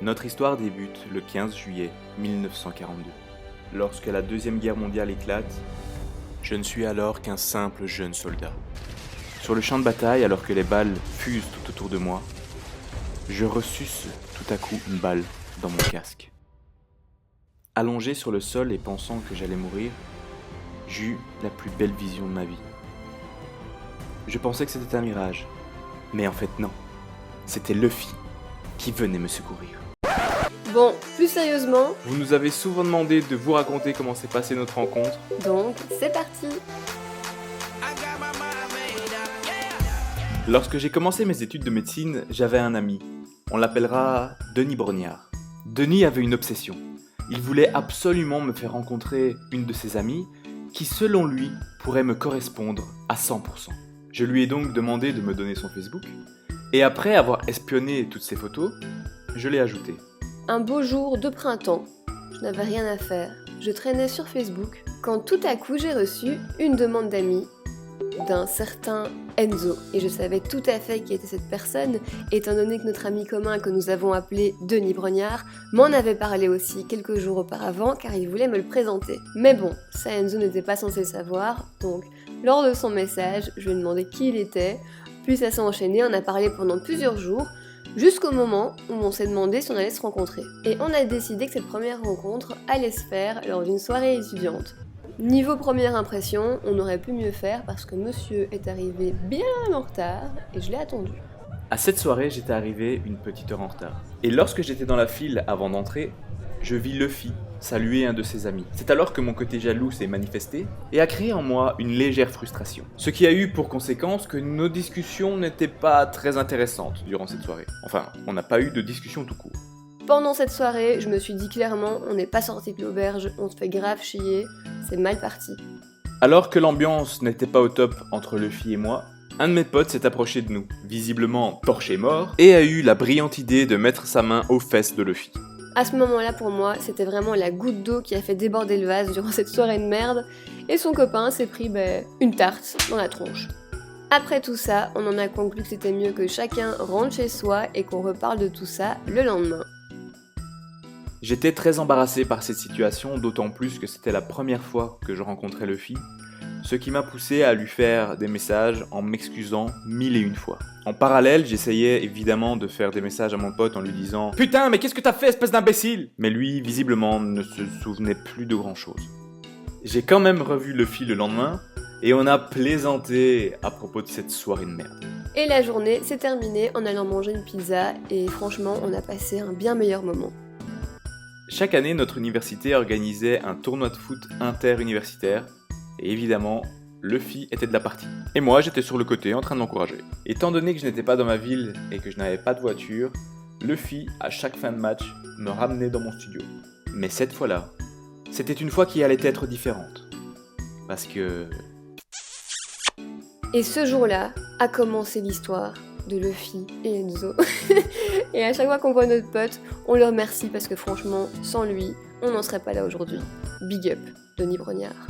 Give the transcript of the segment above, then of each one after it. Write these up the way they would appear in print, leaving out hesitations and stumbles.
Notre histoire débute le 15 juillet 1942. Lorsque la Deuxième Guerre mondiale éclate, je ne suis alors qu'un simple jeune soldat. Sur le champ de bataille, alors que les balles fusent tout autour de moi, je ressuce tout à coup une balle dans mon casque. Allongé sur le sol et pensant que j'allais mourir, j'eus la plus belle vision de ma vie. Je pensais que c'était un mirage, mais en fait non, c'était Luffy qui venait me secourir. Bon, plus sérieusement, Vous nous avez souvent demandé de vous raconter comment s'est passée notre rencontre. donc c'est parti. Lorsque j'ai commencé mes études de médecine, j'avais un ami. On l'appellera Denis Brognard. Denis avait une obsession. Il voulait absolument me faire rencontrer une de ses amies qui, selon lui, pourrait me correspondre à 100%. Je lui ai donc demandé de me donner son Facebook, et après avoir espionné toutes ses photos, je l'ai ajouté. Un beau jour de printemps, je n'avais rien à faire. Je traînais sur Facebook quand tout à coup j'ai reçu une demande d'amis d'un certain Enzo. Et je savais tout à fait qui était cette personne, étant donné que notre ami commun que nous avons appelé Denis Brognard m'en avait parlé aussi quelques jours auparavant car il voulait me le présenter. Mais bon, ça Enzo n'était pas censé savoir, donc lors de son message, je lui ai demandé qui il était, puis ça s'est enchaîné, on a parlé pendant plusieurs jours, jusqu'au moment où on s'est demandé si on allait se rencontrer. Et on a décidé que cette première rencontre allait se faire lors d'une soirée étudiante. Niveau première impression, on aurait pu mieux faire parce que monsieur est arrivé bien en retard et je l'ai attendu. À cette soirée, j'étais arrivé une petite heure en retard. Et lorsque j'étais dans la file avant d'entrer, je vis Luffy saluer un de ses amis. C'est alors que mon côté jaloux s'est manifesté et a créé en moi une légère frustration. Ce qui a eu pour conséquence que nos discussions n'étaient pas très intéressantes durant cette soirée. Enfin, on n'a pas eu de discussion tout court. Pendant cette soirée, je me suis dit clairement, on n'est pas sorti de l'auberge, on se fait grave chier, c'est mal parti. Alors que l'ambiance n'était pas au top entre Luffy et moi, un de mes potes s'est approché de nous, visiblement torché mort, et a eu la brillante idée de mettre sa main aux fesses de Luffy. À ce moment-là, pour moi, c'était vraiment la goutte d'eau qui a fait déborder le vase durant cette soirée de merde, et son copain s'est pris une tarte dans la tronche. Après tout ça, on en a conclu que c'était mieux que chacun rentre chez soi et qu'on reparle de tout ça le lendemain. J'étais très embarrassé par cette situation, d'autant plus que c'était la première fois que je rencontrais Luffy, ce qui m'a poussé à lui faire des messages en m'excusant 1001 fois. En parallèle, j'essayais évidemment de faire des messages à mon pote en lui disant « Putain, mais qu'est-ce que t'as fait, espèce d'imbécile ?» Mais lui, visiblement, ne se souvenait plus de grand-chose. J'ai quand même revu Luffy le lendemain, et on a plaisanté à propos de cette soirée de merde. Et la journée s'est terminée en allant manger une pizza, et franchement, on a passé un bien meilleur moment. Chaque année, notre université organisait un tournoi de foot inter-universitaire, et évidemment, Luffy était de la partie. Et moi, j'étais sur le côté en train de l'encourager. Étant donné que je n'étais pas dans ma ville et que je n'avais pas de voiture, Luffy, à chaque fin de match, me ramenait dans mon studio. Mais cette fois-là, c'était une fois qui allait être différente. Parce que... Et ce jour-là a commencé l'histoire de Luffy et Enzo. Et à chaque fois qu'on voit notre pote, on le remercie parce que franchement, sans lui, on n'en serait pas là aujourd'hui. Big up, Denis Brognard.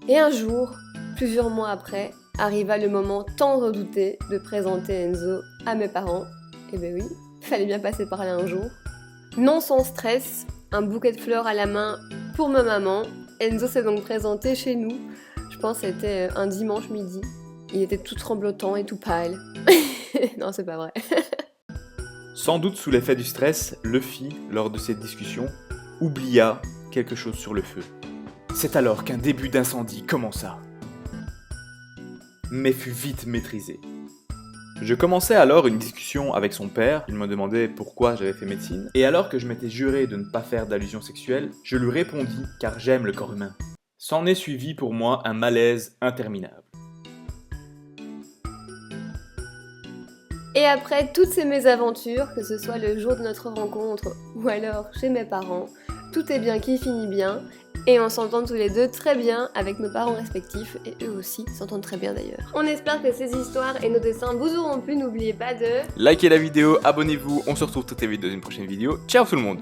Et un jour, plusieurs mois après, arriva le moment tant redouté de présenter Enzo à mes parents. Et ben oui, fallait bien passer par là un jour. Non sans stress, un bouquet de fleurs à la main pour ma maman, Enzo s'est donc présenté chez nous. Je pense que c'était un dimanche midi. Il était tout tremblotant et tout pâle. Non, c'est pas vrai. Sans doute sous l'effet du stress, Luffy, lors de cette discussion, oublia quelque chose sur le feu. C'est alors qu'un début d'incendie commença, mais fut vite maîtrisé. Je commençais alors une discussion avec son père, il me demandait pourquoi j'avais fait médecine, et alors que je m'étais juré de ne pas faire d'allusion sexuelle, je lui répondis car j'aime le corps humain. S'en est suivi pour moi un malaise interminable. Et après toutes ces mésaventures, que ce soit le jour de notre rencontre ou alors chez mes parents, tout est bien qui finit bien, et on s'entend tous les deux très bien avec nos parents respectifs, et eux aussi s'entendent très bien d'ailleurs. On espère que ces histoires et nos dessins vous auront plu, n'oubliez pas de... Likez la vidéo, abonnez-vous, on se retrouve très vite dans une prochaine vidéo. Ciao tout le monde!